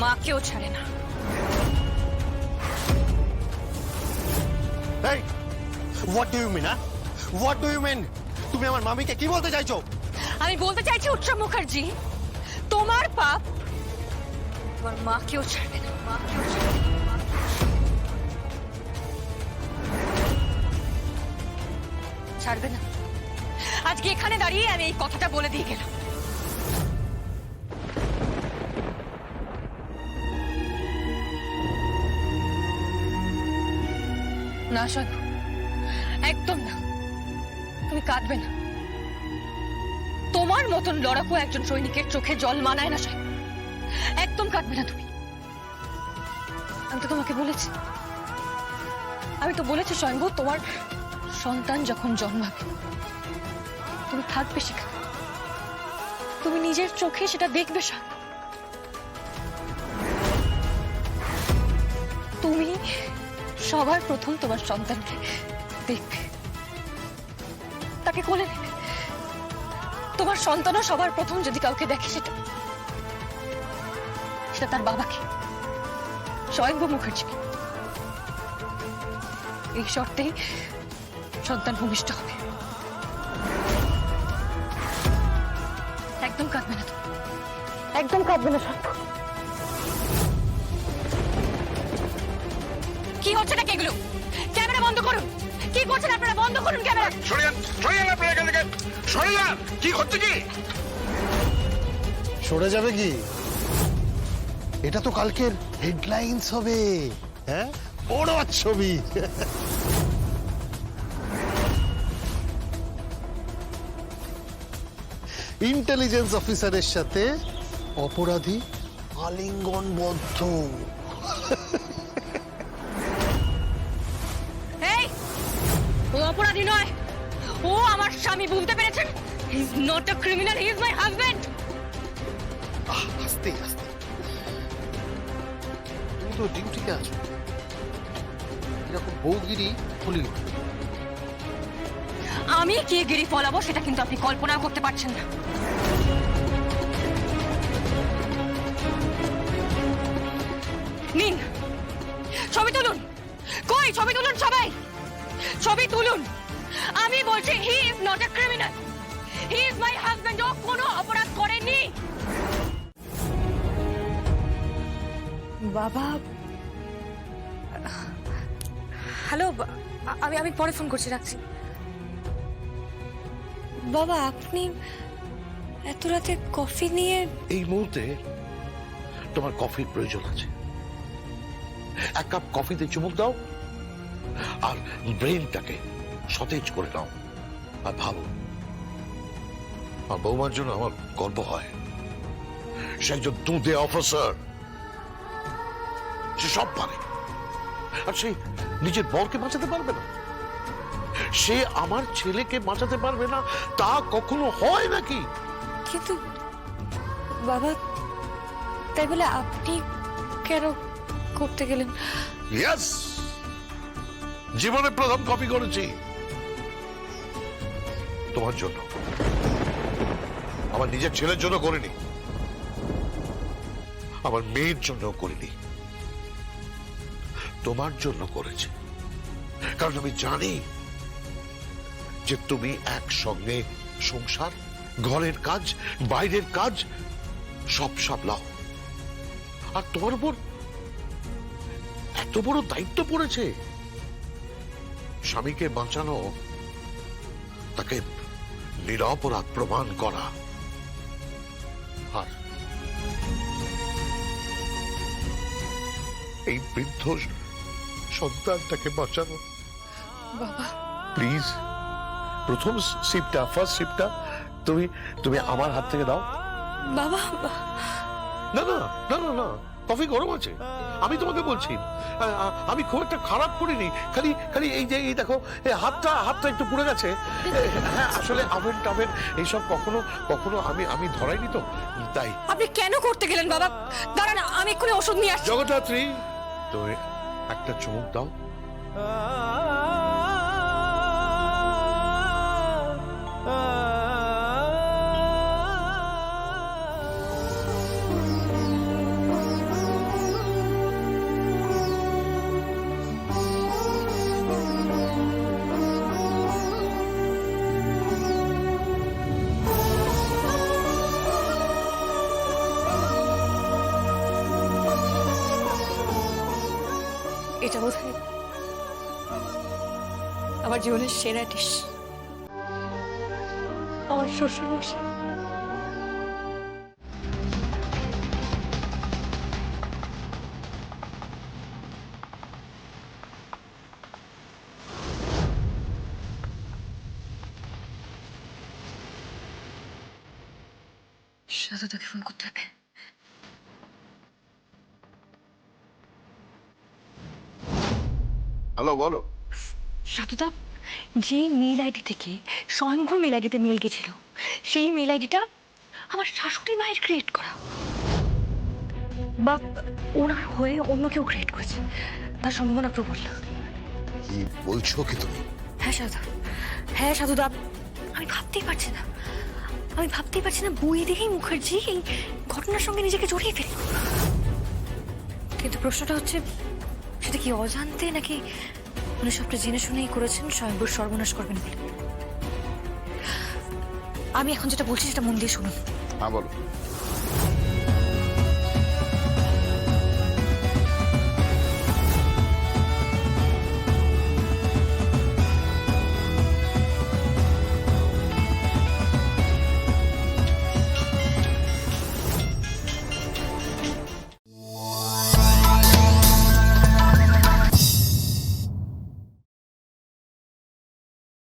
মাকেও ছাড়ে না। এই what do you mean? What do you mean? তুমি আমার মামিকে কি বলতে চাইছো? আমি বলতে চাইছি উৎসব মুখার্জি, তোমার পাপ তোমার মাকেও ছাড়বে না, মাকেও ছাড়বে না। ছাড়বে না। আজকে এখানে দাঁড়িয়ে আমি এই কথাটা বলে দিয়ে গেলাম। না শোনো, একদম না, তুমি কাঁদবে না। তোমার মতন লড়াকু একজন সৈনিকের চোখে জল মানায় না শোনো, একদম কাঁদবে না তুমি। আমি তো তোমাকে বলেছি, আমি তো বলেছি স্বয়ম্ভু, তোমার সন্তান যখন জন্মাবে তুমি থাকবে সেখানে, তুমি নিজের চোখে সেটা দেখবে সব। তুমি সবার প্রথম তোমার সন্তানকে দেখবে, তাকে কোলে নেবে। তোমার সন্তানও সবার প্রথম যদি কাউকে দেখে সেটা তার বাবাকে, স্বয়ম্ভু মুখার্জিকে। এই শর্তেই সন্তান ভূমিষ্ঠ হবে। একদম কাঁদবে না তুমি, একদম কাঁদবে না শর্ত। কি হচ্ছে নাকি এগুলো? ক্যামেরা বন্ধ করুন। কি করছেন আপনারা? বন্ধ করুন ক্যামেরা। কি হচ্ছে কি? সরে যাবে কি? এটা তো কালকের হেডলাইন্স হবে। হ্যাঁ, বড় ছবি। ইন্টেলিজেন্স অফিসারের সাথে অপরাধী আলিঙ্গনবদ্ধ। এই, ও অপরাধী নয়, ও আমার স্বামী। বুঝতে পেরেছেন? হি is not a criminal, he is my husband. আস্তে আস্তে, তুমি তো ডিউটিতে আছো, এরকম বউগিরি ফুলি। আমি কি গিরি ফলাবো সেটা কিন্তু আপনি কল্পনা করতে পারছেন না। নিন, ছবি তুলুন। কই ছবি তুলুন সবাই, ছবি তুলুন। আমি বলছি he is not a criminal, he is my husband. ও কোনো অপরাধ করেনি। বাবা, হ্যালো, আমি পরে ফোন করছি, রাখছি। বাবা, আপনি এত রাতে কফি নিয়ে? এই মুহূর্তে তোমার কফির প্রয়োজন আছে। এক কাপ কফিতে চুমুক দাও আর ব্রেনটাকে সতেজ করে নাও। আর ভালো, আর বৌমার জন্য আমার গর্ব হয়। সে একজন দুধে অফিসার, সে সব পারে। আর সে নিজের বরকে বাঁচাতে পারবে না, সে আমার ছেলেকে বাঁচাতে পারবে না, তা কখনো হয় নাকি? কিন্তু বাবা, তাই বলে আপনি কেন করতে গেলেন? ইয়েস, জীবনে প্রথম কপি করেছি তোমার জন্য। আমার নিজের ছেলের জন্য করিনি, আমার মেয়ের জন্য করিনি, তোমার জন্য করেছি। কারণ আমি জানি যে তুমি একসঙ্গে সংসার, ঘরের কাজ, বাইরের কাজ সব সামলাও। আর তোমার উপর এত বড় দায়িত্ব পড়েছে, স্বামীকে বাঁচানো, তাকে নিরপরাধ প্রমাণ করা, আর এই বৃদ্ধ সন্তানটাকে বাঁচানো। বাবা প্লিজ, প্রথম সিপটা, ফার্স্ট সিপটা তুমি তুমি আমার হাত থেকে দাও। বাবা, না না না না না, কফি গরম আছে, আমি তোমাকে বলছি। আমি খুব একটা খারাপ করিনি, খালি খালি এই যে এই দেখো, হাতটা একটু পুড়ে গেছে। হ্যাঁ, আসলে আমেন টামেন এইসব কখনো কখনো আমি ধরাইনি তো, তাই। আপনি কেন করতে গেলেন বাবা? দাঁড়ান, আমি এক্ষুনি ওষুধ নিয়ে আসছি। জগদ্ধাত্রী, তুমি একটা চুমুক দাও। এটা বোধ হয় আমার জীবনের সেরা ডিশ। আমার শ্বশুরমশাই। সাধুদাকে ফোন করতে হবে। হ্যালো, বলো। সাধুদা, যে মেল আইডি থেকে স্বয়ংভূ মেল আইডিতে মেল গেছিল, সেই মেল আইডিটা আমার শাশুড়ি মায়ের ক্রিয়েট করা, বা ওনার হয়ে অন্য কেউ ক্রিয়েট করেছে, তার সম্ভাবনা প্রবল। কি বলছো কি তুমি? হ্যাঁ সাধু, হ্যাঁ সাধুদা, আমি ভাবতেই পারছি না, বই দেখেই মুখার্জি এই ঘটনার সঙ্গে নিজেকে জড়িয়ে ফেলল। কিন্তু প্রশ্নটা হচ্ছে, সেটা কি অজান্তে নাকি উনি সবটা জেনে শুনেই করেছেন স্বয়ংভূর সর্বনাশ করবেন বলে? আমি এখন যেটা বলছি সেটা মন দিয়ে শুনুন। হ্যাঁ, বলো।